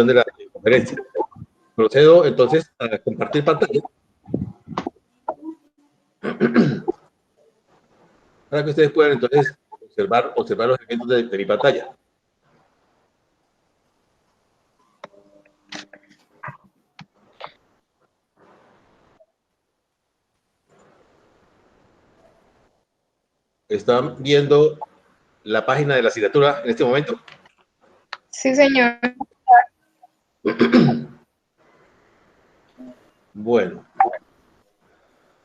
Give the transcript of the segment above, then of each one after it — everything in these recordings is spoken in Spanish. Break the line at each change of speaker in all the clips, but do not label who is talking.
de la conferencia. Procedo entonces a compartir pantalla para que ustedes puedan entonces observar los elementos de mi pantalla. ¿Están viendo la página de la asignatura en este momento?
Sí, señor.
Bueno.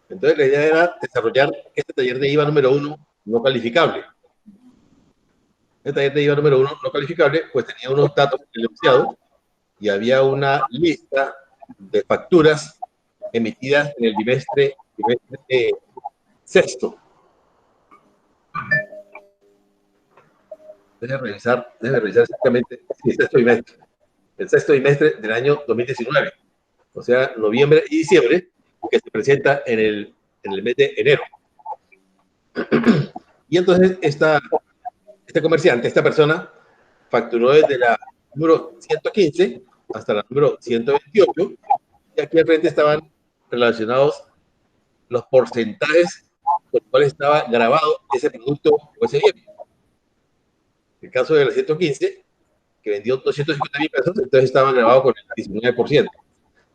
Entonces la idea era desarrollar este taller de IVA número 1 no calificable. El taller de IVA número 1 no calificable pues tenía unos datos enunciados y había una lista de facturas emitidas en el bimestre sexto. Déjame revisar exactamente el sexto bimestre del año 2019, o sea, noviembre y diciembre, que se presenta en el mes de enero. Y entonces este comerciante, esta persona, facturó desde la número 115 hasta la número 128, y aquí al frente estaban relacionados los porcentajes con los cuales estaba grabado ese producto o ese bien. En el caso de la 115, que vendió 250,000 pesos, entonces estaba grabado con el 19%.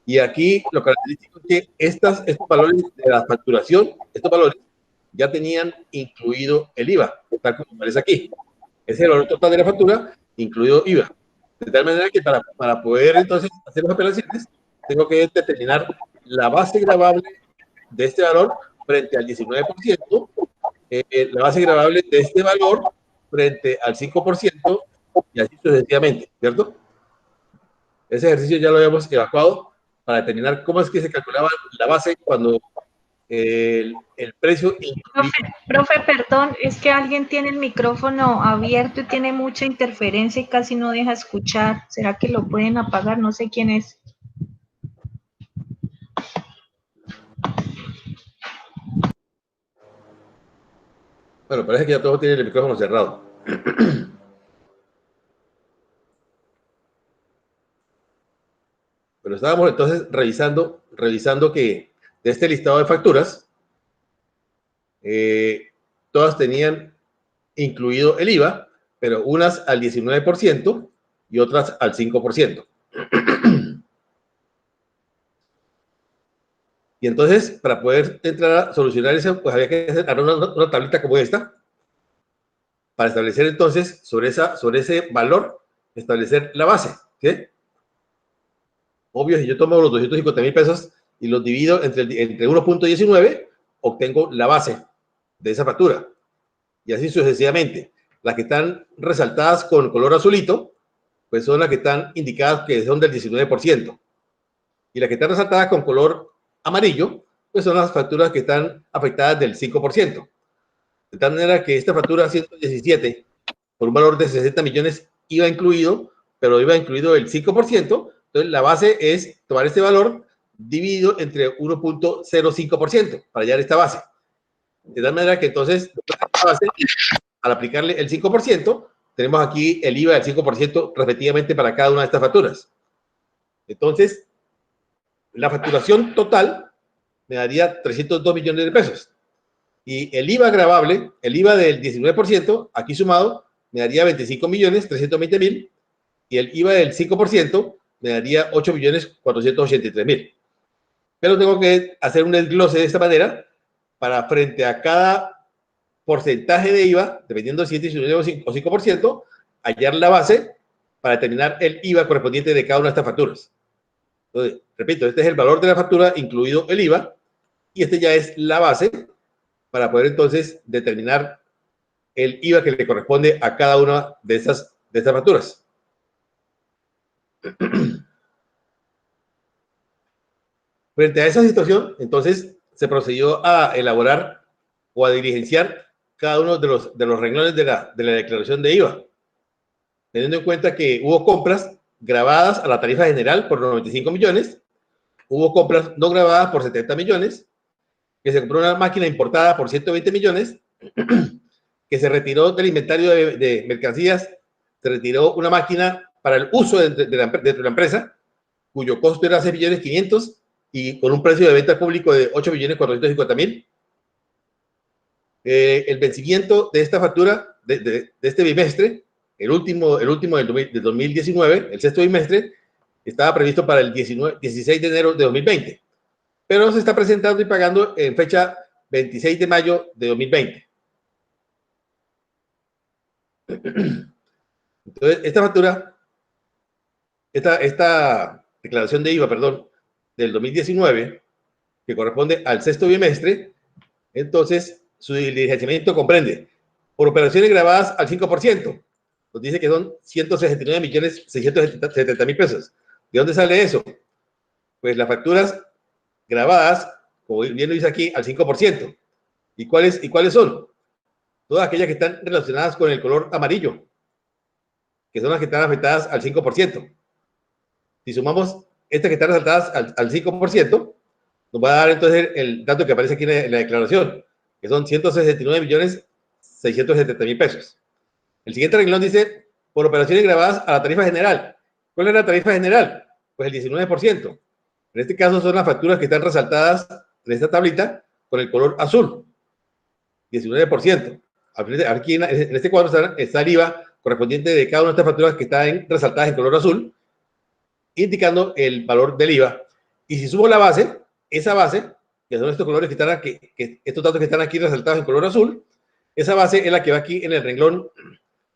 Y aquí lo característico es que estos valores de la facturación, estos valores ya tenían incluido el IVA, tal como aparece aquí. Ese es el valor total de la factura, incluido IVA. De tal manera que para poder entonces hacer las operaciones, tengo que determinar la base gravable de este valor frente al 19%, la base gravable de este valor frente al 5% y así sucesivamente, ¿cierto? Ese ejercicio ya lo habíamos evacuado para determinar cómo es que se calculaba la base cuando el precio incluía...
Profe, perdón, es que alguien tiene el micrófono abierto y tiene mucha interferencia y casi no deja escuchar. ¿Será que lo pueden apagar? No sé quién es.
Bueno, parece que ya todos tienen el micrófono cerrado. Pero estábamos entonces revisando que de este listado de facturas, todas tenían incluido el IVA, pero unas al 19% y otras al 5%. Y entonces, para poder entrar a solucionar eso, pues había que hacer una tablita como esta, para establecer entonces sobre ese valor, establecer la base, ¿sí? Obvio, si yo tomo los 250,000 pesos y los divido entre 1.19, obtengo la base de esa factura. Y así sucesivamente. Las que están resaltadas con color azulito, pues son las que están indicadas que son del 19%. Y las que están resaltadas con color amarillo, pues son las facturas que están afectadas del 5%. De tal manera que esta factura 117, por un valor de 60 millones, iba incluido, pero iba incluido el 5%. Entonces, la base es tomar este valor dividido entre 1.05% para hallar esta base. De tal manera que entonces, al aplicarle el 5%, tenemos aquí el IVA del 5% respectivamente para cada una de estas facturas. Entonces, la facturación total me daría 302 millones de pesos. Y el IVA gravable, el IVA del 19%, aquí sumado, me daría 25.320.000. Y el IVA del 5% me daría 8.483.000. Pero tengo que hacer un desglose de esta manera para frente a cada porcentaje de IVA, dependiendo si es 19 o 5%, hallar la base para determinar el IVA correspondiente de cada una de estas facturas. Entonces, repito, este es el valor de la factura, incluido el IVA, y este ya es la base para poder entonces determinar el IVA que le corresponde a cada una de estas facturas. Frente a esa situación, entonces se procedió a elaborar o a diligenciar cada uno de los renglones de la declaración de IVA, teniendo en cuenta que hubo compras grabadas a la tarifa general por 95 millones, hubo compras no grabadas por 70 millones, que se compró una máquina importada por 120 millones, que se retiró del inventario de mercancías, se retiró una máquina para el uso dentro de la empresa, cuyo costo era 6.500.000 y con un precio de venta público de 8.450.000. El vencimiento de esta factura, de este bimestre, el último del 2019, el sexto bimestre, estaba previsto para el 16 de enero de 2020, pero se está presentando y pagando en fecha 26 de mayo de 2020. Entonces, esta factura, esta declaración de IVA, perdón, del 2019, que corresponde al sexto bimestre, entonces su diligenciamiento comprende por operaciones grabadas al 5%, nos dice que son 169.670.000 pesos. ¿De dónde sale eso? Pues las facturas grabadas, como bien lo dice aquí, al 5%. ¿Y cuáles son? Todas aquellas que están relacionadas con el color amarillo, que son las que están afectadas al 5%. Si sumamos estas que están resaltadas al 5%, nos va a dar entonces el dato que aparece aquí en la declaración, que son 169.670.000 pesos. El siguiente renglón dice, por operaciones grabadas a la tarifa general. ¿Cuál es la tarifa general? Pues el 19%. En este caso son las facturas que están resaltadas en esta tablita con el color azul. 19%. Aquí en este cuadro está el IVA correspondiente de cada una de estas facturas que están resaltadas en color azul, indicando el valor del IVA. Y si sumo la base, esa base, que son estos colores que están aquí, estos datos que están aquí resaltados en color azul, esa base es la que va aquí en el renglón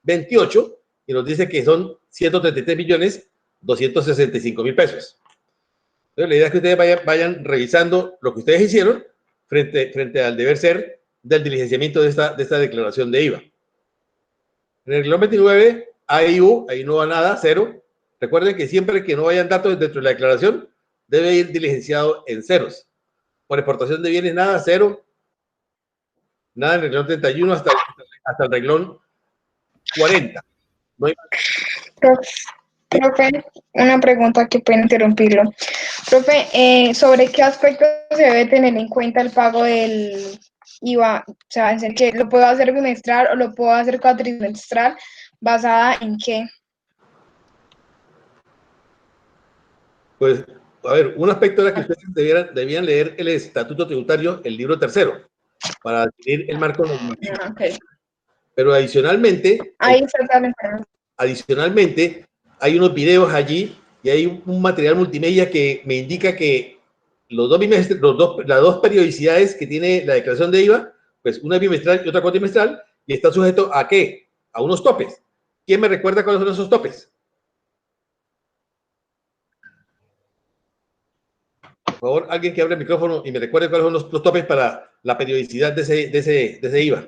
28 y nos dice que son 133.265.000 pesos. Entonces, la idea es que ustedes vayan revisando lo que ustedes hicieron frente al deber ser del diligenciamiento de esta declaración de IVA. En el renglón 29, ahí no va nada, cero. Recuerden que siempre que no vayan datos dentro de la declaración, debe ir diligenciado en ceros. Por exportación de bienes, nada, cero. Nada en el renglón 31 hasta el renglón 40. No hay...
Profe, una pregunta que puede interrumpirlo. Profe, ¿sobre qué aspectos se debe tener en cuenta el pago del IVA? O sea, ¿es que lo puedo hacer bimestral o lo puedo hacer cuatrimestral? ¿Basada en qué?
Pues, a ver, un aspecto era que ustedes debían leer el estatuto tributario, el libro tercero, para definir el marco normativo.
Okay.
Pero adicionalmente,
Ahí exactamente.
Adicionalmente, hay unos videos allí y hay un material multimedia que me indica que los dos bimestres, las dos periodicidades que tiene la declaración de IVA, pues una es bimestral y otra cuatrimestral, y está sujeto ¿a qué? A unos topes. ¿Quién me recuerda cuáles son esos topes? Por favor, alguien que abra el micrófono y me recuerde cuáles son los topes para la periodicidad de ese IVA.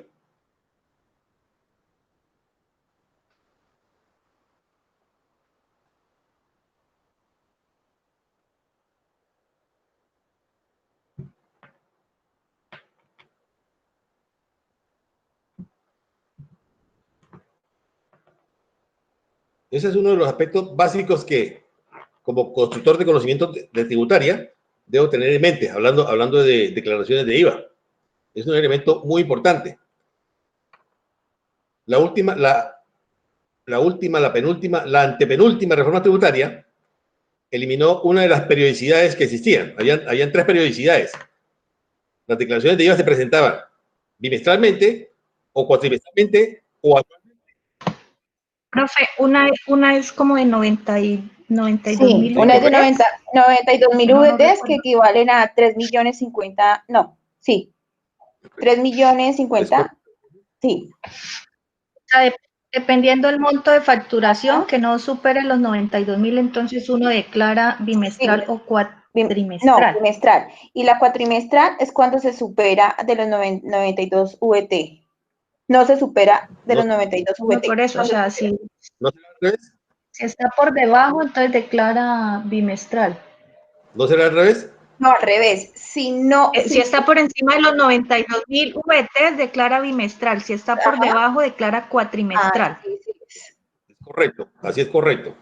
Ese es uno de los aspectos básicos que, como constructor de conocimiento de tributaria, debo tener en mente, hablando de declaraciones de IVA. Es un elemento muy importante. La antepenúltima reforma tributaria eliminó una de las periodicidades que existían. Habían tres periodicidades. Las declaraciones de IVA se presentaban bimestralmente o cuatrimestralmente o anualmente.
Profe, una es como de 92.000.
Sí, una es de 92.000 VTs que equivalen a 3.050.000, no, sí, 3.050.000, sí.
Dependiendo del monto de facturación, que no supere los 92.000, entonces uno declara bimestral o cuatrimestral.
No, bimestral. Y la cuatrimestral es cuando se supera de los 92 VT. No se supera de los 92 VT.
No, por eso, o sea, si está por debajo, entonces declara bimestral.
¿No será al revés?
No, al revés. Si
está por encima de los 92.000 VT, declara bimestral. Si está por debajo, declara cuatrimestral.
Sí.
Es correcto, así es correcto.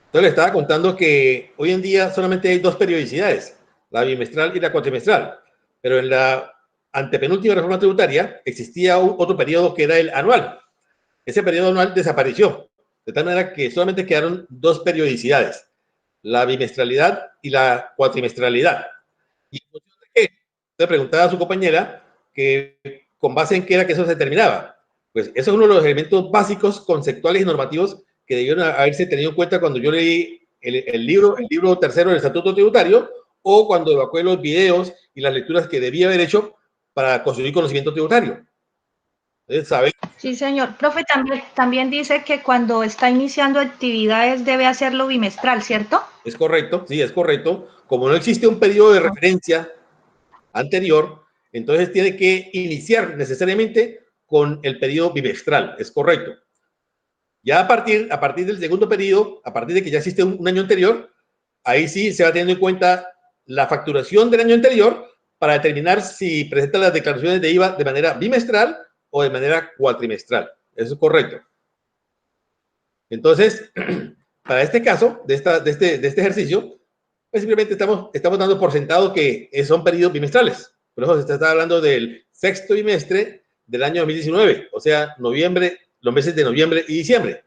Entonces le estaba contando que hoy en día solamente hay dos periodicidades, la bimestral y la cuatrimestral. Pero en la antepenúltima reforma tributaria existía otro periodo que era el anual. Ese periodo anual desapareció de tal manera que solamente quedaron dos periodicidades, la bimestralidad y la cuatrimestralidad. ¿Y en función de qué? Le preguntaba a su compañera que con base en qué era que eso se determinaba. Pues eso es uno de los elementos básicos, conceptuales y normativos que debieron haberse tenido en cuenta cuando yo leí el libro tercero del Estatuto Tributario, o cuando evacué los videos y las lecturas que debía haber hecho para construir conocimiento tributario. Entonces, ¿sabe?
Sí, señor. Profe, también dice que cuando está iniciando actividades debe hacerlo bimestral, ¿cierto?
Es correcto, sí, es correcto. Como no existe un periodo de referencia anterior, entonces tiene que iniciar necesariamente con el periodo bimestral, es correcto. Ya a partir del segundo periodo, a partir de que ya existe un año anterior, ahí sí se va teniendo en cuenta la facturación del año anterior para determinar si presenta las declaraciones de IVA de manera bimestral o de manera cuatrimestral. Eso es correcto. Entonces, para este caso, de este ejercicio, pues simplemente estamos dando por sentado que son periodos bimestrales. Por eso se está hablando del sexto bimestre del año 2019, o sea, noviembre, los meses de noviembre y diciembre.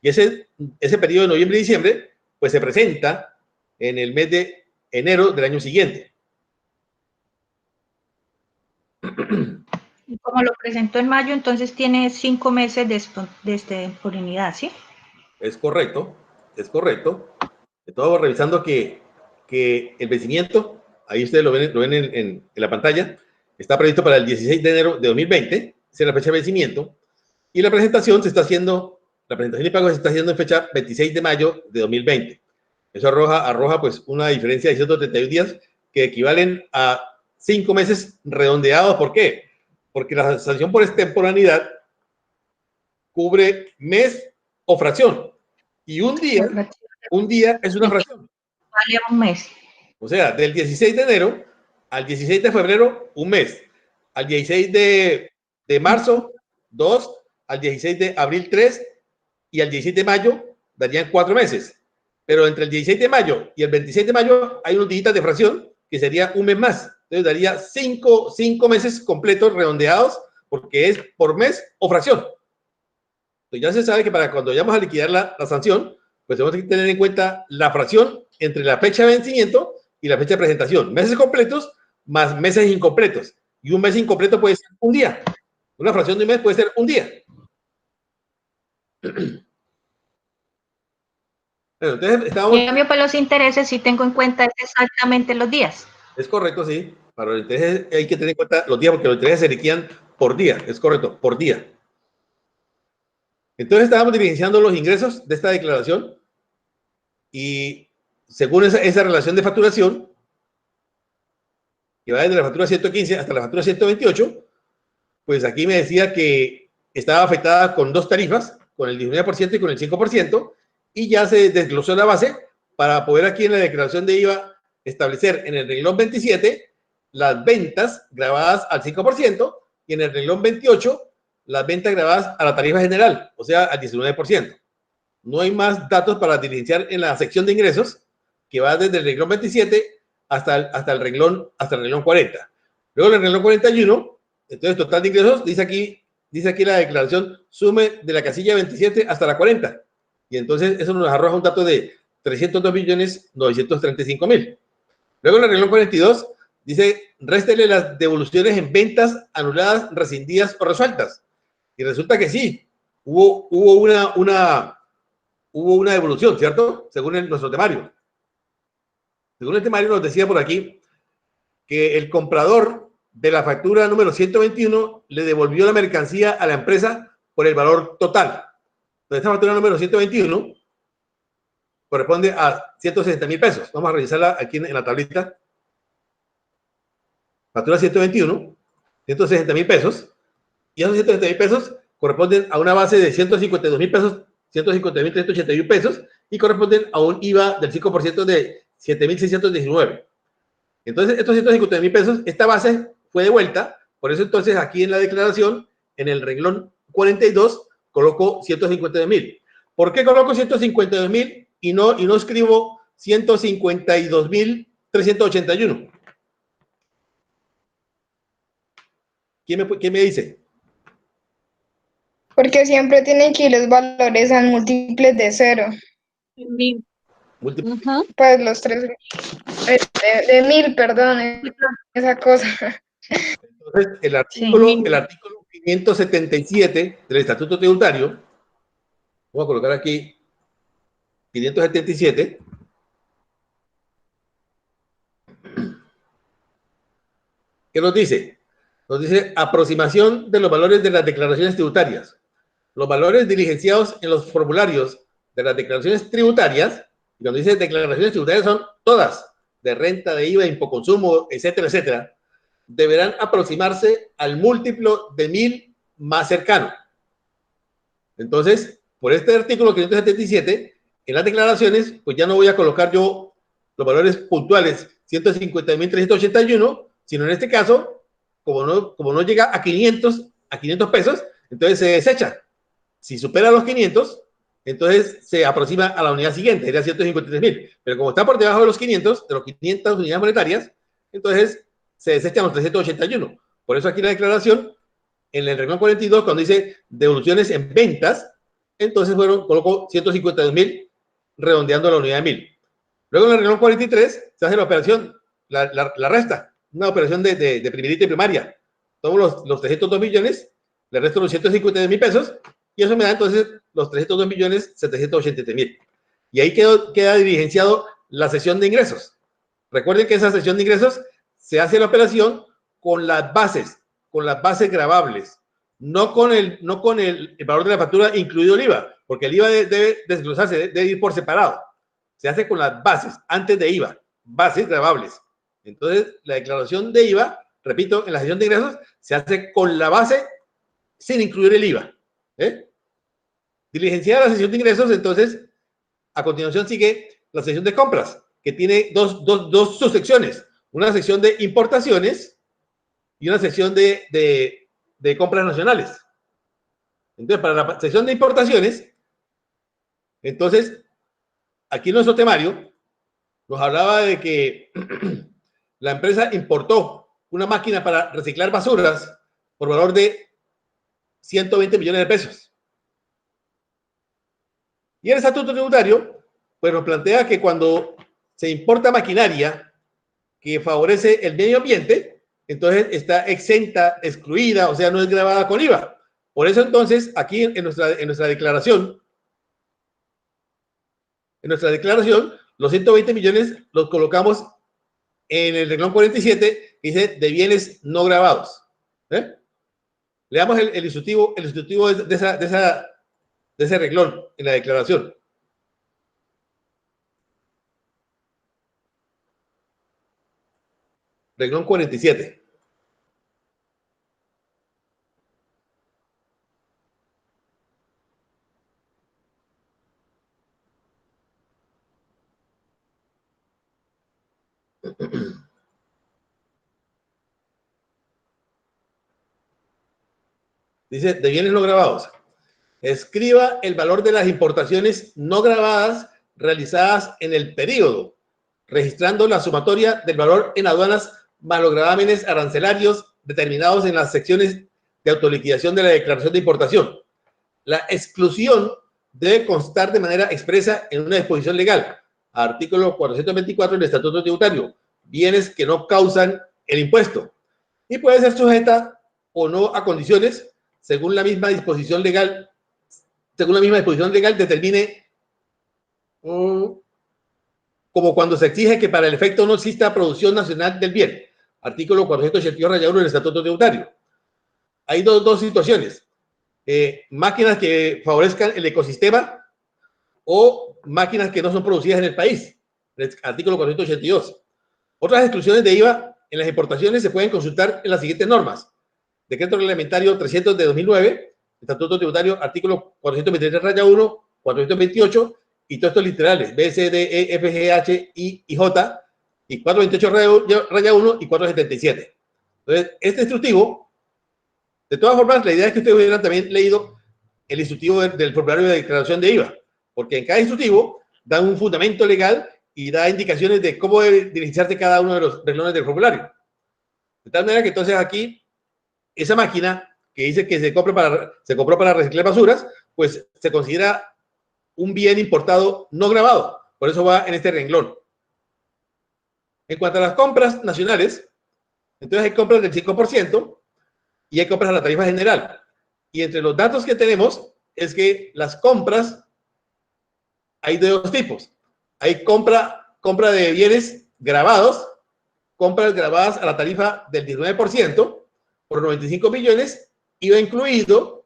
Y ese periodo de noviembre y diciembre, pues se presenta en el mes de enero del año siguiente.
Y como lo presentó en mayo, entonces tiene 5 meses por unidad, ¿sí?
Es correcto, es correcto. Estamos revisando que el vencimiento, ahí ustedes lo ven en la pantalla, está previsto para el 16 de enero de 2020, esa es la fecha de vencimiento, y la presentación la presentación y pago se está haciendo en fecha 26 de mayo de 2020. Eso arroja pues una diferencia de 131 días que equivalen a 5 meses redondeados. ¿Por qué? Porque la sanción por extemporaneidad cubre mes o fracción. Y un día es una fracción.
Vale un mes.
O sea, del 16 de enero al 16 de febrero, un mes. Al 16 de marzo, 2. Al 16 de abril, 3. Y al 16 de mayo, darían 4 meses. Pero entre el 16 de mayo y el 26 de mayo hay unos días de fracción que sería un mes más. Entonces daría 5 meses completos redondeados porque es por mes o fracción. Entonces ya se sabe que para cuando vayamos a liquidar la sanción, pues tenemos que tener en cuenta la fracción entre la fecha de vencimiento y la fecha de presentación. Meses completos más meses incompletos. Y un mes incompleto puede ser un día. Una fracción de un mes puede ser un día. Bueno, entonces estábamos...
En cambio, para los intereses sí tengo en cuenta exactamente los días.
Es correcto, sí. Para los intereses hay que tener en cuenta los días porque los intereses se liquidan por día. Es correcto, por día. Entonces estábamos diligenciando los ingresos de esta declaración y según esa relación de facturación, que va desde la factura 115 hasta la factura 128, pues aquí me decía que estaba afectada con dos tarifas, con el 19% y con el 5%, y ya se desglosó la base para poder aquí en la declaración de IVA establecer en el renglón 27 las ventas grabadas al 5% y en el renglón 28 las ventas grabadas a la tarifa general, o sea, al 19%. No hay más datos para diligenciar en la sección de ingresos, que va desde el renglón 27 hasta el renglón 40. Luego el renglón 41, entonces total de ingresos, dice aquí la declaración, sume de la casilla 27 hasta la 40. Y entonces eso nos arroja un dato de 302.935.000. Luego en el renglón 42 dice, réstele las devoluciones en ventas anuladas, rescindidas o resueltas. Y resulta que sí, hubo una devolución, ¿cierto? Según nuestro temario. Según el temario nos decía por aquí que el comprador de la factura número 121 le devolvió la mercancía a la empresa por el valor total. Entonces, esta factura número 121 corresponde a 160.000 pesos. Vamos a revisarla aquí en la tablita. Factura 121, 160.000 pesos. Y esos 160.000 pesos corresponden a una base de 152.000 pesos, 150.381 pesos, y corresponden a un IVA del 5% de 7.619. Entonces, estos 150.000 pesos, esta base fue devuelta. Por eso, entonces, aquí en la declaración, en el renglón 42, coloco 152.000. ¿Por qué coloco 152.000 y no escribo 152.381? ¿Quién me dice?
Porque siempre tienen que ir los valores a múltiples de 0.
Múltiplo.
Ujú.
Pues los tres, de 1000, perdón, esa cosa.
Entonces, el
Sí.
artículo 577 del Estatuto Tributario, voy a colocar aquí 577, ¿qué nos dice? Nos dice aproximación de los valores de las declaraciones tributarias. Los valores diligenciados en los formularios de las declaraciones tributarias, y cuando dice declaraciones tributarias son todas, de renta, de IVA, impoconsumo, etcétera, etcétera, deberán aproximarse al múltiplo de 1000 más cercano. Entonces, por este artículo 577, en las declaraciones, pues ya no voy a colocar yo los valores puntuales 150.381, sino en este caso, como no llega a 500 pesos, entonces se desecha. Si supera los 500, entonces se aproxima a la unidad siguiente, sería 153.000. Pero como está por debajo de los 500 unidades monetarias, entonces se desechan los 381. Por eso aquí la declaración, en el renglón 42, cuando dice devoluciones en ventas, entonces colocó 152.000, redondeando la unidad de 1000. Luego en el renglón 43 se hace la operación, la resta, una operación de primerita y primaria. Tomo los 302 millones, le resto los 152.000 pesos, y eso me da entonces los 302.783.000. Y ahí queda diligenciado la sesión de ingresos. Recuerden que esa sesión de ingresos se hace la operación con las bases gravables, no con el valor de la factura incluido el IVA, porque el IVA debe desglosarse, debe ir por separado. Se hace con las bases antes de IVA, bases gravables. Entonces, la declaración de IVA, repito, en la sesión de ingresos se hace con la base sin incluir el IVA. Diligenciada la sesión de ingresos, entonces, a continuación sigue la sesión de compras, que tiene dos subsecciones. Una sección de importaciones y una sección de compras nacionales. Entonces, para la sección de importaciones, entonces, aquí en nuestro temario, nos hablaba de que la empresa importó una máquina para reciclar basuras por valor de 120 millones de pesos. Y el estatuto tributario, pues nos plantea que cuando se importa maquinaria que favorece el medio ambiente, entonces está exenta, excluida, o sea, no es grabada con IVA. Por eso entonces, aquí en nuestra declaración, los 120 millones los colocamos en el renglón 47, que dice de bienes no grabados. Leamos el instructivo de ese renglón en la declaración. Renglón 47. Dice, de bienes no grabados. Escriba el valor de las importaciones no grabadas realizadas en el periodo, registrando la sumatoria del valor en aduanas más los gravámenes arancelarios determinados en las secciones de autoliquidación de la declaración de importación. La exclusión debe constar de manera expresa en una disposición legal. Artículo 424 del Estatuto Tributario. Bienes que no causan el impuesto. Y puede ser sujeta o no a condiciones según la misma disposición legal determine, como cuando se exige que para el efecto no exista producción nacional del bien. Artículo 482 del Estatuto Tributario. Hay dos situaciones. Máquinas que favorezcan el ecosistema o máquinas que no son producidas en el país. Artículo 482. Otras exclusiones de IVA en las importaciones se pueden consultar en las siguientes normas. Decreto Reglamentario 300 de 2009, Estatuto Tributario, artículo 423-1, 428, y todos estos literales, B, C, D, E, F, G, H, I y J, y 428-1 y 477. Entonces, este instructivo, de todas formas, la idea es que ustedes hubieran también leído el instructivo del formulario de declaración de IVA, porque en cada instructivo da un fundamento legal y da indicaciones de cómo debe dirigirse cada uno de los renglones del formulario. De tal manera que entonces aquí, esa máquina que dice que se compró para reciclar basuras, pues se considera un bien importado no gravado. Por eso va en este renglón. En cuanto a las compras nacionales, entonces hay compras del 5% y hay compras a la tarifa general. Y entre los datos que tenemos es que las compras hay de dos tipos. Hay compra de bienes grabados, compras grabadas a la tarifa del 19% por 95 millones, IVA incluido,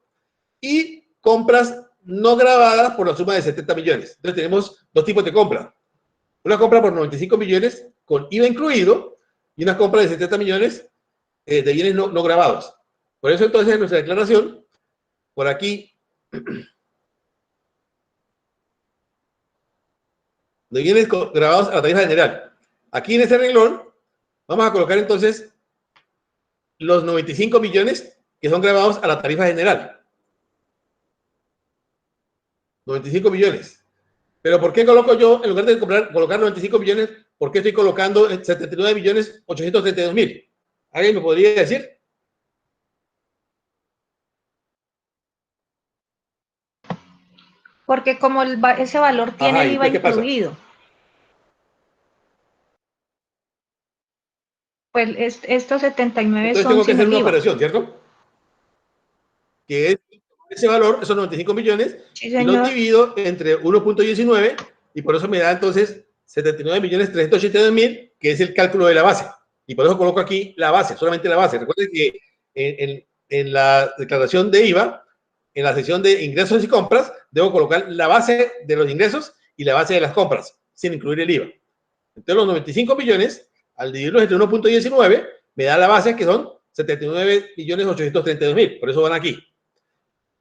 y compras no grabadas por la suma de 70 millones. Entonces tenemos dos tipos de compra. Una compra por 95 millones con IVA incluido y una compra de 70 millones de bienes no grabados. Por eso entonces en nuestra declaración, por aquí, de bienes grabados a la tarifa general. Aquí en este renglón vamos a colocar entonces los 95 millones que son grabados a la tarifa general. 95 millones. Pero ¿por qué coloco yo, en lugar de colocar 95 millones, por qué estoy colocando 79 millones 832 mil? ¿Alguien me podría decir?
Porque como ese valor tiene
Ajá,
el IVA
¿qué pasa?
incluido. Pues estos 79
Entonces
son
tengo que
sin
hacer
el
una
IVA.
operación, ¿cierto? Que es ese valor, esos 95 millones,
Sí,
y los
señor.
divido entre 1.19 y por eso me da entonces 79 millones 382 mil, que es el cálculo de la base. Y por eso coloco aquí la base, solamente la base. Recuerden que en la declaración de IVA, en la sección de ingresos y compras, debo colocar la base de los ingresos y la base de las compras, sin incluir el IVA. Entonces los 95 millones, al dividirlos entre 1.19, me da la base que son 79 millones 832 mil. Por eso van aquí.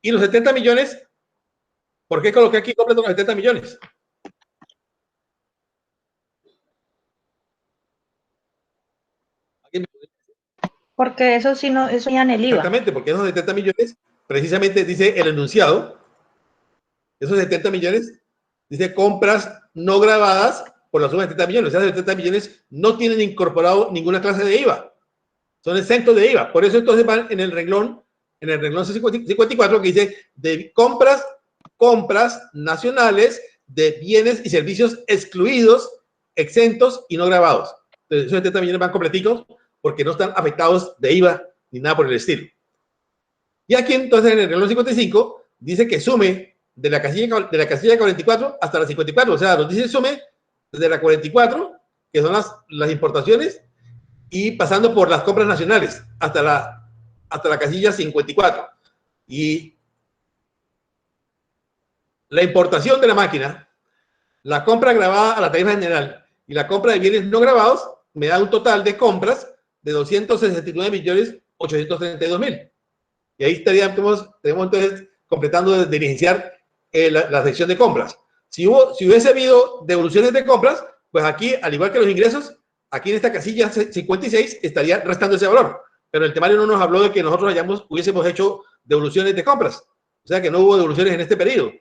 Y los 70 millones, ¿por qué coloqué aquí completo los 70 millones?
Porque eso sí no, eso ya en el IVA.
Exactamente, porque esos 70 millones, precisamente dice el enunciado, esos 70 millones, dice compras no grabadas por la suma de 70 millones. O sea, 70 millones no tienen incorporado ninguna clase de IVA. Son exentos de IVA. Por eso entonces van en el renglón 54 que dice de compras nacionales de bienes y servicios excluidos, exentos y no grabados. Entonces, esos 70 millones van completitos porque no están afectados de IVA ni nada por el estilo. Y aquí entonces en el renglón 55 dice que sume de la casilla 44 hasta la 54. O sea, nos dice sume desde la 44, que son las importaciones, y pasando por las compras nacionales hasta la casilla 54. Y la importación de la máquina, la compra grabada a la tarifa general y la compra de bienes no grabados me da un total de compras de 269 millones 832 mil. Y ahí estaríamos entonces completando de iniciar la sección de compras. Si hubiese habido devoluciones de compras, pues aquí, al igual que los ingresos, aquí en esta casilla 56 estaría restando ese valor. Pero el temario no nos habló de que nosotros hubiésemos hecho devoluciones de compras. O sea que no hubo devoluciones en este periodo.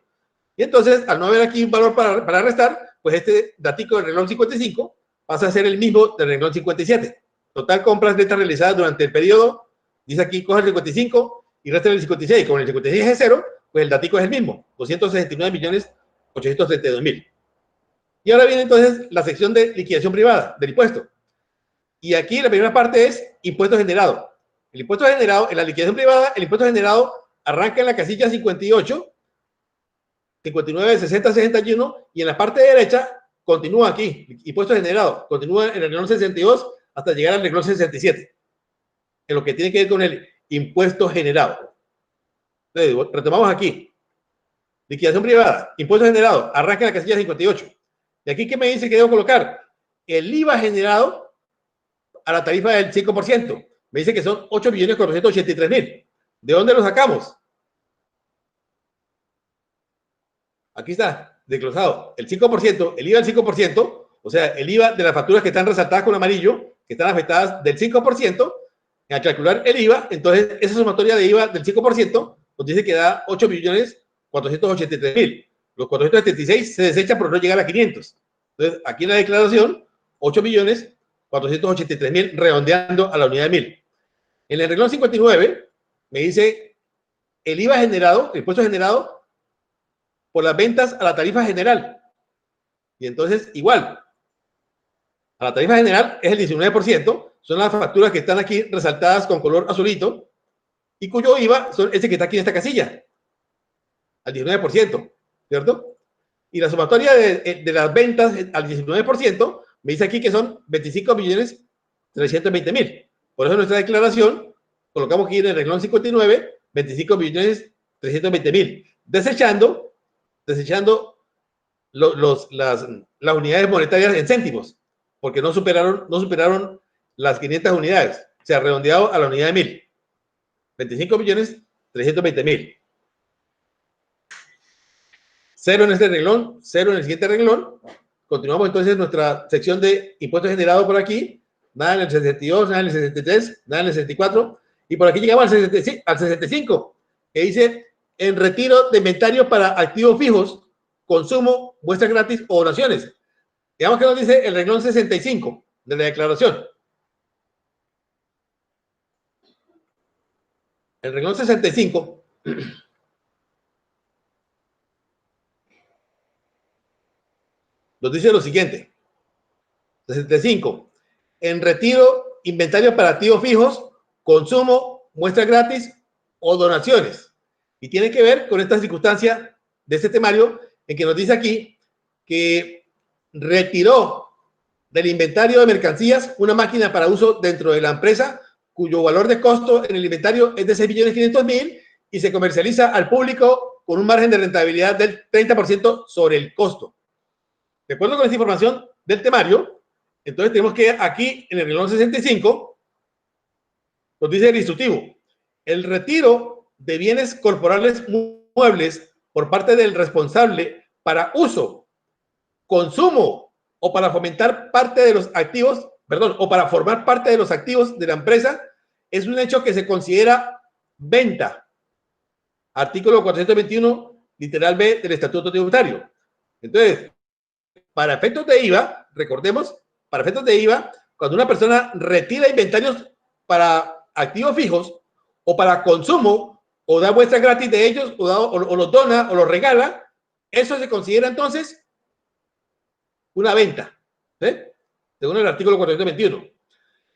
Y entonces, al no haber aquí un valor para restar, pues este datico del renglón 55 pasa a ser el mismo del renglón 57. Total compras netas realizadas durante el periodo, dice aquí, coge el 55 y resta el 56. Como el 56 es cero, pues el datico es el mismo, 269 millones 832 mil. Y ahora viene entonces la sección de liquidación privada del impuesto. Y aquí la primera parte es impuesto generado. El impuesto generado, en la liquidación privada, el impuesto generado arranca en la casilla 58, 59, 60, 61, y en la parte derecha continúa aquí, impuesto generado, continúa en el renglón 62 hasta llegar al renglón 67, en lo que tiene que ver con el impuesto generado. Entonces, retomamos aquí. Liquidación privada, impuesto generado, arranca en la casilla 58. Y aquí, ¿qué me dice que debo colocar? El IVA generado a la tarifa del 5%. Me dice que son 8.483.000. ¿De dónde lo sacamos? Aquí está, desglosado. El 5%, el IVA del 5%, o sea, el IVA de las facturas que están resaltadas con amarillo, que están afectadas del 5%, al calcular el IVA, entonces esa sumatoria de IVA del 5% nos dice que da 8.483.000. Los 476 se desechan por no llegar a 500. Entonces, aquí en la declaración, 8.483.000 redondeando a la unidad de 1000. En el renglón 59, me dice el IVA generado, el impuesto generado por las ventas a la tarifa general. Y entonces, igual, a la tarifa general es el 19%, son las facturas que están aquí resaltadas con color azulito, y cuyo IVA son ese que está aquí en esta casilla, al 19%, ¿cierto? Y la sumatoria de las ventas al 19% me dice aquí que son 25.320.000. Por eso en nuestra declaración colocamos aquí en el renglón 59, 25.320.000, desechando las unidades monetarias en céntimos, porque no superaron las 500 unidades. Se ha redondeado a la unidad de 1000. 25.320.000. Cero en este renglón, cero en el siguiente renglón. Continuamos entonces nuestra sección de impuestos generados por aquí. Nada en el 62, nada en el 63, nada en el 64. Y por aquí llegamos al 65, que dice, en retiro de inventario para activos fijos, consumo, muestras gratis o donaciones. Digamos que nos dice el renglón 65 de la declaración. El renglón 65 nos dice lo siguiente. 65. En retiro, inventario para activos fijos, consumo, muestras gratis o donaciones. Y tiene que ver con esta circunstancia de este temario en que nos dice aquí que retiró del inventario de mercancías una máquina para uso dentro de la empresa cuyo valor de costo en el inventario es de 6.500.000 y se comercializa al público con un margen de rentabilidad del 30% sobre el costo. De acuerdo con esta información del temario, entonces tenemos que aquí en el renglón 65 nos dice el instructivo: el retiro de bienes corporales muebles por parte del responsable para uso, consumo o para fomentar parte de los activos, o para formar parte de los activos de la empresa es un hecho que se considera venta. Artículo 421, literal B del Estatuto Tributario. Entonces, para efectos de IVA, recordemos, para efectos de IVA, cuando una persona retira inventarios para activos fijos o para consumo o da muestras gratis de ellos o los dona o los regala, eso se considera entonces una venta, según el artículo 421.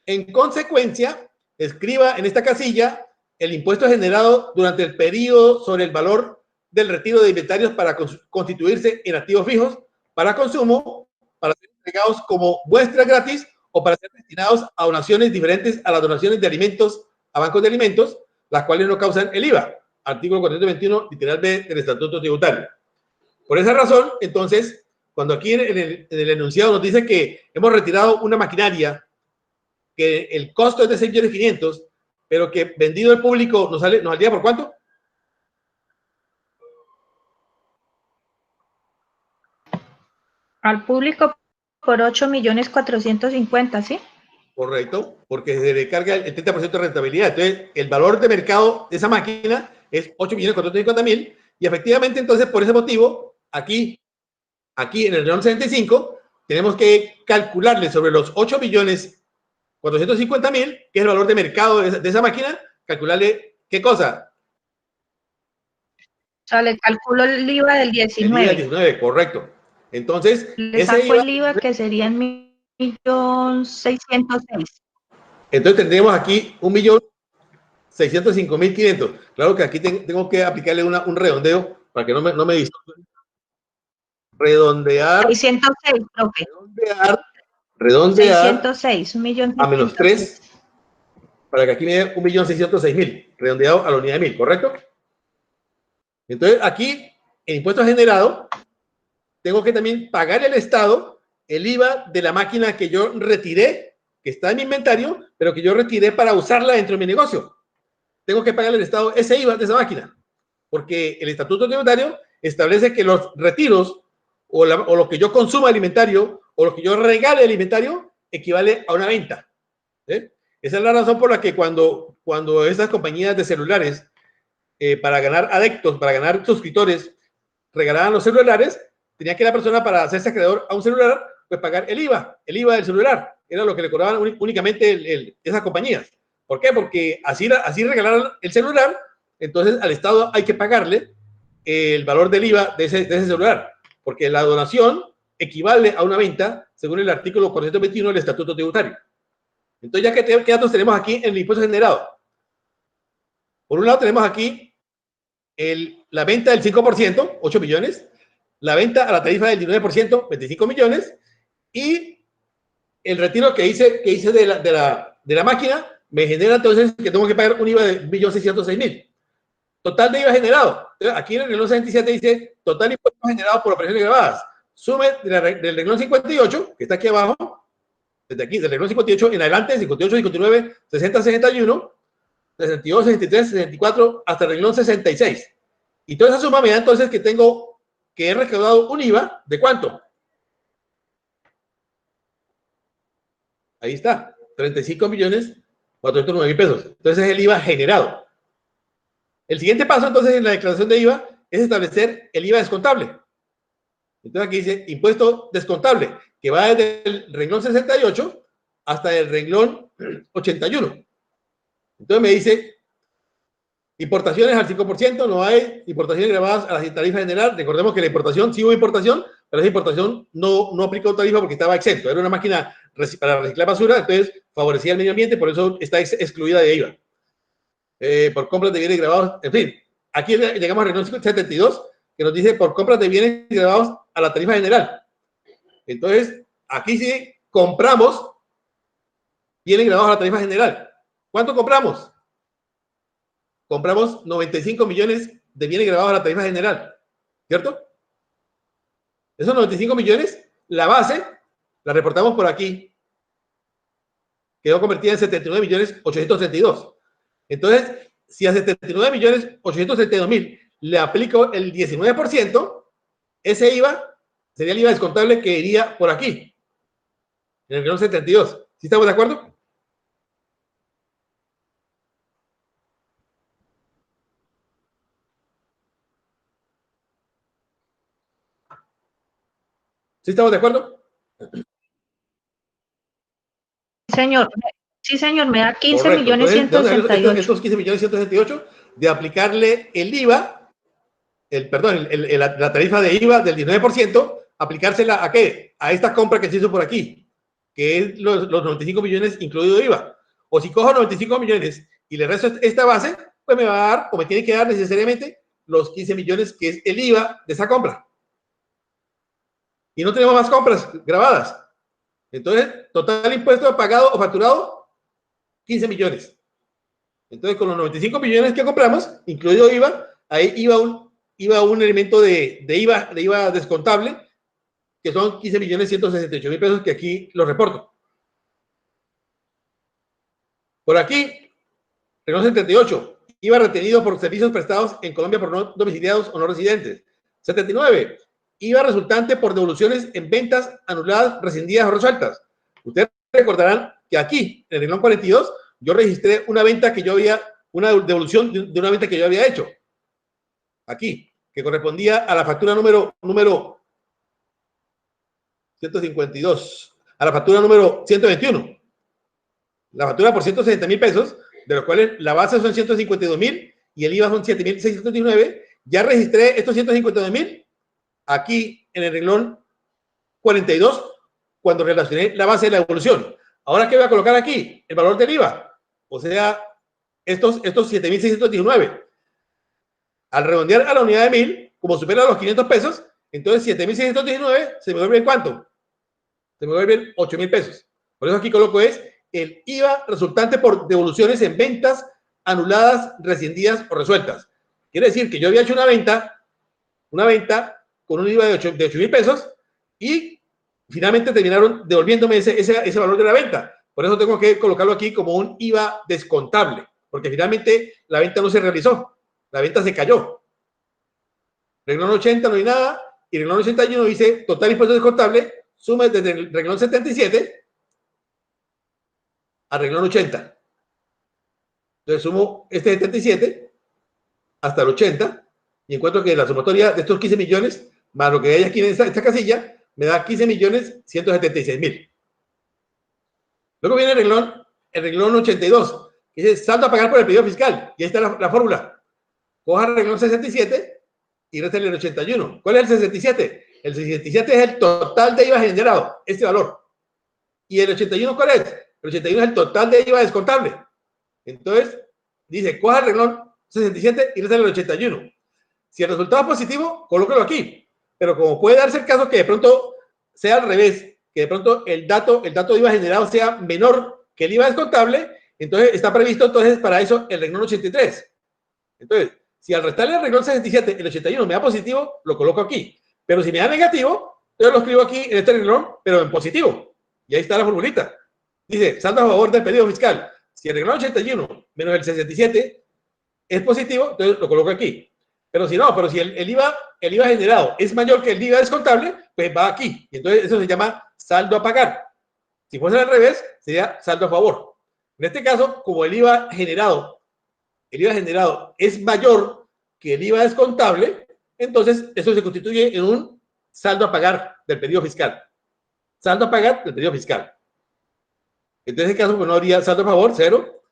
En consecuencia, escriba en esta casilla el impuesto generado durante el periodo sobre el valor del retiro de inventarios para constituirse en activos fijos, para consumo, para ser entregados como muestras gratis o para ser destinados a donaciones diferentes a las donaciones de alimentos a bancos de alimentos, las cuales no causan el IVA. Artículo 421, literal B del Estatuto Tributario. Por esa razón, entonces, cuando aquí en el enunciado nos dice que hemos retirado una maquinaria que el costo es de 6.500.000, pero que vendido al público nos saldría ¿por cuánto?
Al público por 8.450.000, ¿sí?
Correcto, porque se le carga el 30% de rentabilidad. Entonces, el valor de mercado de esa máquina es 8.450.000 y efectivamente, entonces, por ese motivo, aquí en el renglón 65, tenemos que calcularle sobre los 8.450.000, que es el valor de mercado de esa máquina, calcularle, ¿qué cosa?
O sea, le calculo el IVA del 19.
El IVA del 19, correcto. Entonces,
le saco el IVA que serían 1.606.000.
Entonces tendríamos aquí 1.605.500. Claro que aquí tengo que aplicarle un redondeo para que no me distorsione. Redondear.
606, profe.
Redondear
606, 1.606.000.
a menos 3, para que aquí me dé 1.606.000, redondeado a la unidad de 1000, ¿correcto? Entonces, aquí, en impuesto generado, tengo que también pagar al Estado el IVA de la máquina que yo retiré, que está en mi inventario, pero que yo retiré para usarla dentro de mi negocio. Tengo que pagarle al Estado ese IVA de esa máquina, porque el Estatuto Tributario establece que los retiros o lo que yo consuma alimentario o lo que yo regale alimentario equivale a una venta. Esa es la razón por la que cuando estas compañías de celulares, para ganar adeptos, para ganar suscriptores, regalaban los celulares, tenía que la persona, para hacerse acreedor a un celular, pues pagar el IVA del celular. Era lo que le cobraban únicamente esas compañías. ¿Por qué? Porque así regalaron el celular, entonces al Estado hay que pagarle el valor del IVA de ese celular, porque la donación equivale a una venta según el artículo 421 del Estatuto Tributario. Entonces, ya ¿qué datos tenemos aquí en el impuesto generado? Por un lado tenemos aquí la venta del 5%, 8 millones, la venta a la tarifa del 19%, 25 millones, y el retiro que hice de la máquina me genera entonces que tengo que pagar un IVA de 1.606.000. Total de IVA generado. Aquí en el renglón 67 dice total impuesto generado por operaciones grabadas. Sume del renglón 58, que está aquí abajo, desde aquí, del renglón 58 en adelante, 58, 59, 60, 61, 62, 63, 64, hasta el renglón 66. Y toda esa suma me da entonces que he recaudado un IVA de ¿cuánto? Ahí está, 35.409.000 pesos. Entonces es el IVA generado. El siguiente paso entonces en la declaración de IVA es establecer el IVA descontable. Entonces aquí dice impuesto descontable, que va desde el renglón 68 hasta el renglón 81. Entonces me dice importaciones al 5%, no hay importaciones grabadas a la tarifa general. Recordemos que la importación, sí hubo importación, pero esa importación no aplicó tarifa porque estaba exento. Era una máquina para reciclar basura, entonces favorecía el medio ambiente, por eso está excluida de IVA. Por compras de bienes grabados, en fin. Aquí llegamos al renglón 72, que nos dice por compras de bienes grabados a la tarifa general. Entonces, aquí sí compramos bienes grabados a la tarifa general. ¿Cuánto compramos? Compramos 95 millones de bienes grabados a la tarifa general, ¿cierto? Esos 95 millones, la base, la reportamos por aquí. Quedó convertida en 79.832.000. Entonces, si a 79.832.000 le aplico el 19%, ese IVA sería el IVA descontable que iría por aquí, en el renglón 72. ¿Sí estamos de acuerdo? ¿Sí estamos de acuerdo?
Señor, sí, señor, me da 15
Correcto.
millones
Entonces, ¿de dónde salieron
168.
estos 15.168? De aplicarle el IVA, la tarifa de IVA del 19%, aplicársela ¿a qué? A esta compra que se hizo por aquí, que es los 95 millones incluido IVA. O si cojo 95 millones y le resto esta base, pues me va a dar, o me tiene que dar necesariamente los 15 millones, que es el IVA de esa compra. Y no tenemos más compras grabadas. Entonces, total impuesto pagado o facturado, 15 millones. Entonces, con los 95 millones que compramos, incluido IVA, ahí iba un elemento de IVA descontable, que son 15.168.000 pesos, que aquí lo reporto. Por aquí, renglón 78, IVA retenido por servicios prestados en Colombia por no domiciliados o no residentes. 79, IVA resultante por devoluciones en ventas anuladas, rescindidas o resueltas. Ustedes recordarán que aquí, en el renglón 42, yo registré una venta que yo había, una devolución de una venta que yo había hecho. Aquí, que correspondía a la factura número 152, a la factura número 121. La factura por 160.000 pesos, de los cuales la base son 152.000 y el IVA son 7.639. Ya registré estos 152.000 aquí en el renglón 42 cuando relacioné la base de la devolución. Ahora, ¿qué voy a colocar aquí? El valor del IVA. O sea, estos 7.619. Al redondear a la unidad de 1.000, como supera los 500 pesos, entonces 7.619 se me vuelve ¿cuánto? Se me vuelven 8.000 pesos. Por eso aquí coloco es el IVA resultante por devoluciones en ventas anuladas, rescindidas o resueltas. Quiere decir que yo había hecho una venta con un IVA de 8.000 pesos y finalmente terminaron devolviéndome ese valor de la venta. Por eso tengo que colocarlo aquí como un IVA descontable, porque finalmente la venta no se realizó, la venta se cayó. Renglón 80 no hay nada, y renglón 81 dice total impuesto descontable, suma desde el renglón 77 al renglón 80. Entonces sumo este 77 hasta el 80 y encuentro que la sumatoria de estos 15 millones más lo que hay aquí en esta casilla me da 15.176.000. Luego viene el renglón 82, dice saldo a pagar por el periodo fiscal. Y ahí está la fórmula. Coja el renglón 67 y réstale el 81. ¿Cuál es el 67? El 67 es el total de IVA generado, este valor. ¿Y el 81 cuál es? El 81 es el total de IVA descontable. Entonces, dice, coja el renglón 67 y réstale el 81. Si el resultado es positivo, colóquelo aquí. Pero como puede darse el caso que de pronto sea al revés, que de pronto el dato de IVA generado sea menor que el IVA descontable, entonces está previsto entonces para eso el renglón 83. Entonces, si al restarle el renglón 67, el 81 me da positivo, lo coloco aquí. Pero si me da negativo, yo lo escribo aquí en este renglón, pero en positivo. Y ahí está la formulita. Dice, saldo a favor del periodo fiscal. Si el renglón 81 menos el 67 es positivo, entonces lo coloco aquí. Pero si no, pero si el IVA generado es mayor que el IVA descontable, pues va aquí. Y entonces eso se llama saldo a pagar. Si fuese al revés, sería saldo a favor. En este caso, como el IVA generado es mayor que el IVA descontable, entonces eso se constituye en un saldo a pagar del periodo fiscal. Saldo a pagar del periodo fiscal. Entonces, en este caso, pues no habría saldo a favor, 0.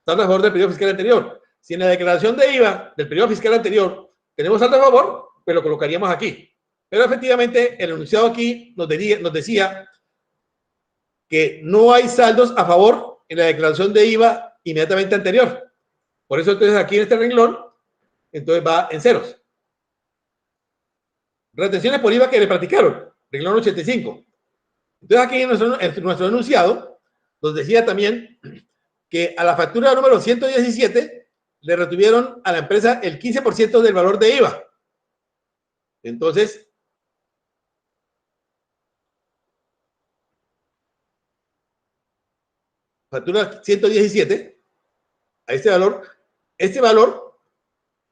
Saldo a favor del periodo fiscal anterior. Si en la declaración de IVA del periodo fiscal anterior tenemos saldo a favor, pues lo colocaríamos aquí. Pero efectivamente, el enunciado aquí nos decía que no hay saldos a favor en la declaración de IVA inmediatamente anterior. Por eso, entonces, aquí en este renglón, entonces va en ceros. Retenciones por IVA que le practicaron, renglón 85. Entonces, aquí en nuestro enunciado nos decía también que a la factura número 117 le retuvieron a la empresa el 15% del valor de IVA. Entonces, factura 117, a este valor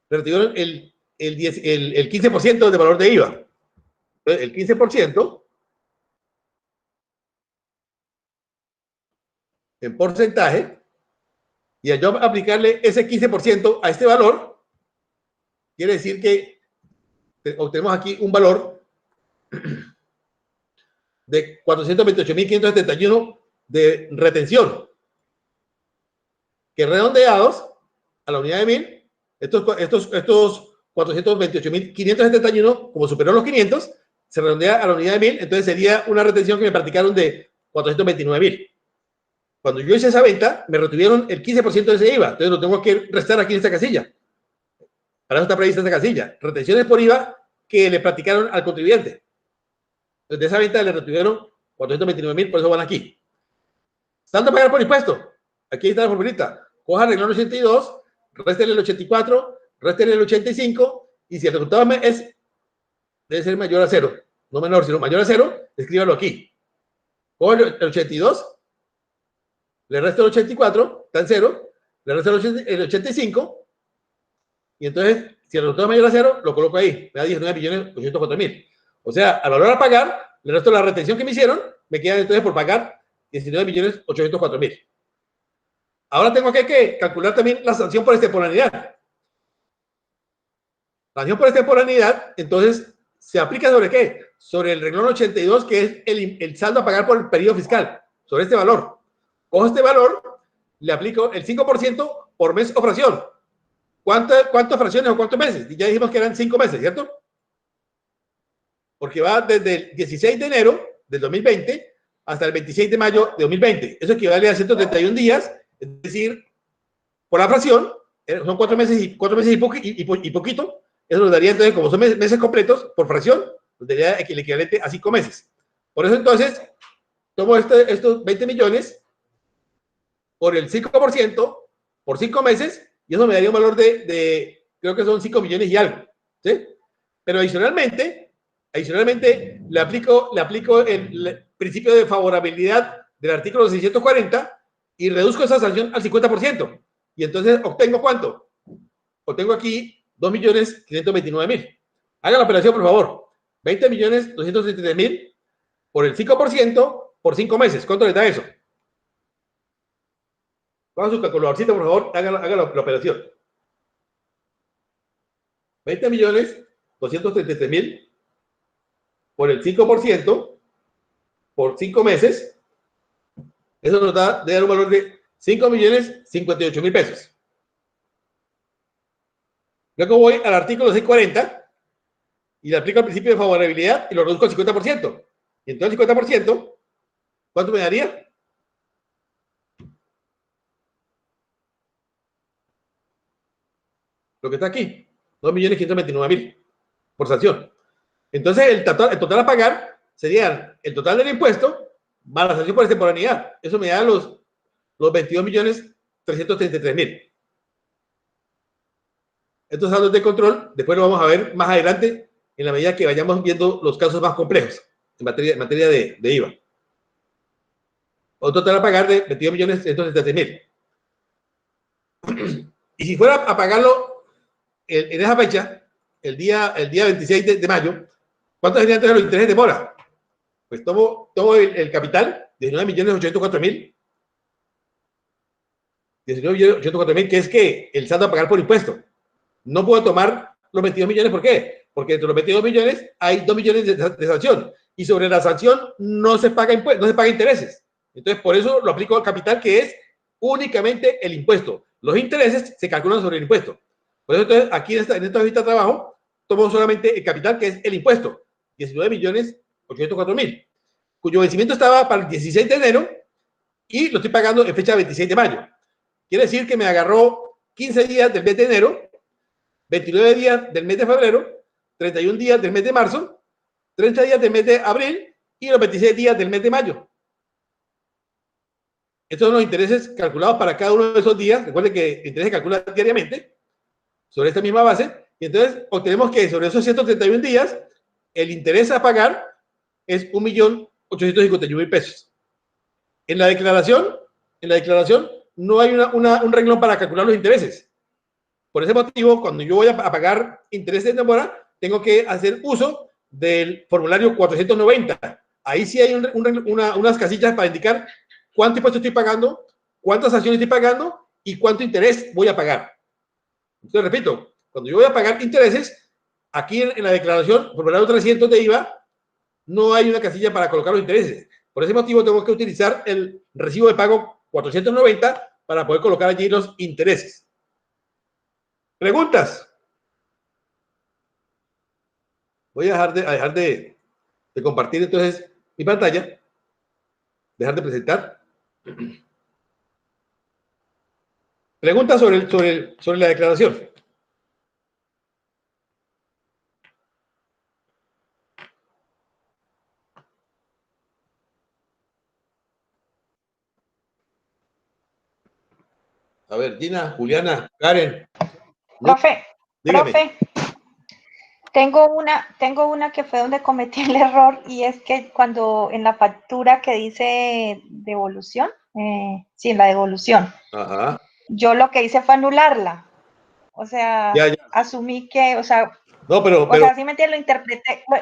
le retuvieron el 15% del valor de IVA. Entonces, el 15% en porcentaje, y al yo aplicarle ese 15% a este valor, quiere decir que obtenemos aquí un valor de 428.571 de retención, que redondeados a la unidad de 1000, estos 428.571, como superó los 500, se redondea a la unidad de 1000, entonces sería una retención que me practicaron de 429.000. Cuando yo hice esa venta, me retuvieron el 15% de ese IVA, entonces lo tengo que restar aquí en esta casilla. Para eso está prevista esta casilla. Retenciones por IVA que le practicaron al contribuyente. Entonces, de esa venta le retuvieron 429.000, por eso van aquí. Saldo a pagar por impuesto. Aquí está la formulita. Coja el renglón 82, réstele el 84, réstele el 85, y si el resultado debe ser mayor a 0, no menor, sino mayor a 0, escríbalo aquí. Coja el 82, le resto el 84, está en 0, le resto el 85, y entonces, si el resultado es mayor a 0, lo coloco ahí, me da 19.804.000. O sea, al valor a pagar, le resto la retención que me hicieron, me queda entonces por pagar 19.804.000. Ahora tengo que calcular también la sanción por extemporaneidad. La sanción por extemporaneidad, entonces, ¿se aplica sobre qué? Sobre el renglón 82, que es el saldo a pagar por el periodo fiscal, sobre este valor. Cojo este valor, le aplico el 5% por mes o fracción. ¿Cuántas fracciones o cuántos meses? Ya dijimos que eran 5 meses, ¿cierto? Porque va desde el 16 de enero del 2020 hasta el 26 de mayo de 2020. Eso equivale a 131 días, es decir, por la fracción, son 4 meses y poquito. Eso nos daría entonces, como son meses completos, por fracción, nos daría el equivalente a 5 meses. Por eso entonces, tomo estos 20 millones por el 5%, por 5 meses, y eso me daría un valor creo que son 5 millones y algo, ¿sí? Pero adicionalmente le aplico el principio de favorabilidad del artículo 640 y reduzco esa sanción al 50%. Y entonces obtengo ¿cuánto? Obtengo aquí 2.529.000. Haga la operación, por favor. 20.233.000 por el 5% por 5 meses. ¿Cuánto le da eso? Haga su calculadorcito, por favor. Haga la operación. 20.233.000 por el 5% por 5 meses. Eso nos da un valor de 5.058.000 pesos. Luego voy al artículo 640 y le aplico el principio de favorabilidad y lo reduzco al 50%. Y entonces el 50%, ¿cuánto me daría? Lo que está aquí, 2.529.000 por sanción. Entonces el total a pagar serían el total del impuesto más la sanción por extemporaneidad. Eso me da los 22.333.000. Estos saldos de control, después lo vamos a ver más adelante en la medida que vayamos viendo los casos más complejos en materia de IVA. Un total a pagar de 22.333.000. Y si fuera a pagarlo en esa fecha, el día 26 de mayo, ¿cuántos serían entonces los intereses de mora? Pues tomo el capital, 19.804.000. 19.804.000, que es que el saldo a pagar por impuesto. No puedo tomar los 22 millones, ¿por qué? Porque entre los 22 millones hay 2 millones de sanción. Y sobre la sanción no se paga impuestos, no se paga intereses. Entonces, por eso lo aplico al capital, que es únicamente el impuesto. Los intereses se calculan sobre el impuesto. Por eso, entonces, aquí en esta hojita de trabajo, tomo solamente el capital, que es el impuesto. 19.804.000, cuyo vencimiento estaba para el 16 de enero y lo estoy pagando en fecha 26 de mayo. Quiere decir que me agarró 15 días del mes de enero, 29 días del mes de febrero, 31 días del mes de marzo, 30 días del mes de abril y los 26 días del mes de mayo. Estos son los intereses calculados para cada uno de esos días. Recuerden que el interés se calcula diariamente sobre esta misma base. Y entonces obtenemos que sobre esos 131 días, el interés a pagar es 1.851.000 pesos. En la declaración no hay un renglón para calcular los intereses. Por ese motivo, cuando yo voy a pagar intereses de mora, tengo que hacer uso del formulario 490. Ahí sí hay unas casillas para indicar cuánto impuesto estoy pagando, cuántas sanciones estoy pagando y cuánto interés voy a pagar. Entonces, repito, cuando yo voy a pagar intereses, aquí en la declaración, formulario 300 de IVA, no hay una casilla para colocar los intereses. Por ese motivo, tengo que utilizar el recibo de pago 490 para poder colocar allí los intereses. ¿Preguntas? Voy a dejar de compartir entonces mi pantalla. Dejar de presentar. Preguntas sobre la declaración. A ver, Gina, Juliana, Karen.
Profe, tengo una que fue donde cometí el error y es que cuando en la factura que dice devolución, sí, en la devolución,
Ajá.
yo lo que hice fue anularla. O sea,
Ya.
asumí que, o sea,
no, pero
sí me entiendes,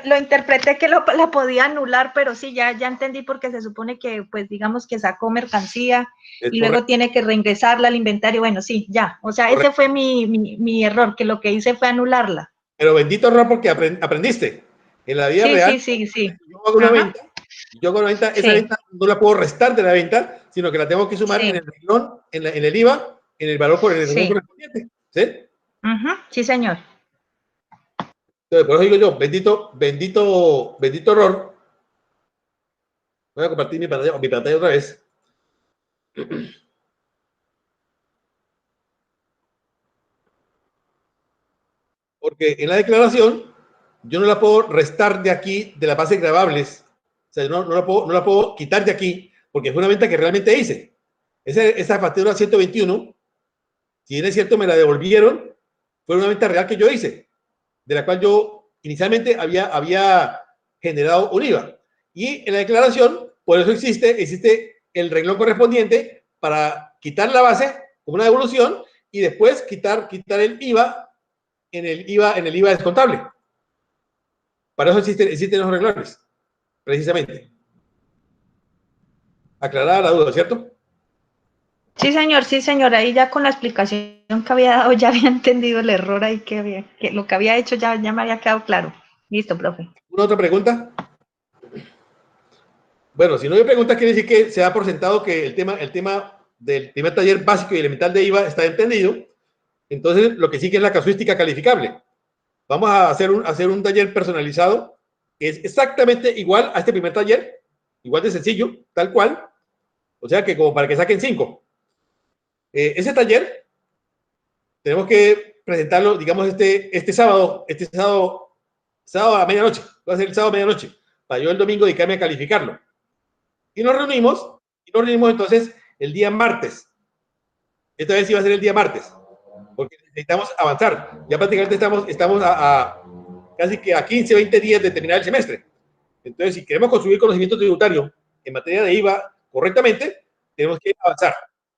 lo interpreté que la podía anular, pero sí, ya entendí porque se supone que, pues, digamos que sacó mercancía y luego tiene que reingresarla al inventario. Bueno, sí, ya. O sea, ese fue mi error, que lo que hice fue anularla.
Pero bendito error porque aprendiste. En la vida real,
Sí.
yo hago una venta, esa venta no la puedo restar de la venta, sino que la tengo que sumar en el renglón, en el IVA, en el valor por el renglón correspondiente. ¿Sí?
Sí, señor.
Entonces, por eso digo yo, bendito error. Voy a compartir mi pantalla otra vez. Porque en la declaración yo no la puedo restar de aquí, de las bases grabables. O sea, no la puedo quitar de aquí, porque fue una venta que realmente hice. Esa factura 121, si bien es cierto, me la devolvieron, fue una venta real que yo hice, de la cual yo inicialmente había generado un IVA. Y en la declaración, por eso existe el renglón correspondiente para quitar la base como una devolución y después quitar el IVA en el IVA descontable. Para eso existen los renglones, precisamente. Aclarada la duda, ¿cierto?
Sí, señor. Ahí ya con la explicación que había dado, ya había entendido el error ahí que lo que había hecho ya me había quedado claro. Listo, profe.
¿Una otra pregunta? Bueno, si no hay preguntas, quiere decir que se da por sentado que el tema del primer taller básico y elemental de IVA está entendido. Entonces, lo que sigue es la casuística calificable. Vamos a hacer un taller personalizado que es exactamente igual a este primer taller, igual de sencillo, tal cual. O sea que como para que saquen 5. Ese taller tenemos que presentarlo, digamos, este sábado a medianoche. Va a ser el sábado a medianoche, para yo el domingo dedicarme a calificarlo. Y nos reunimos entonces el día martes. Esta vez sí va a ser el día martes, porque necesitamos avanzar. Ya prácticamente estamos a casi que a 15, 20 días de terminar el semestre. Entonces, si queremos construir conocimiento tributario en materia de IVA correctamente, tenemos que avanzar,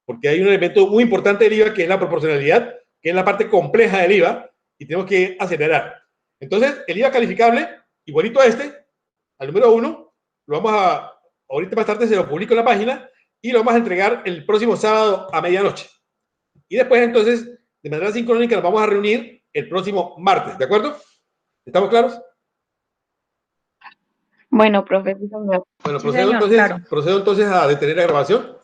porque hay un elemento muy importante del IVA que es la proporcionalidad, que es la parte compleja del IVA, y tenemos que acelerar. Entonces, el IVA calificable, igualito a al número 1, lo vamos a, ahorita más tarde se lo publico en la página, y lo vamos a entregar el próximo sábado a medianoche. Y después, entonces, de manera sincrónica, nos vamos a reunir el próximo martes, ¿de acuerdo? ¿Estamos claros?
Bueno, profe, sí, señor.
Bueno,
Sí, señor, claro.
procedo entonces a detener la grabación.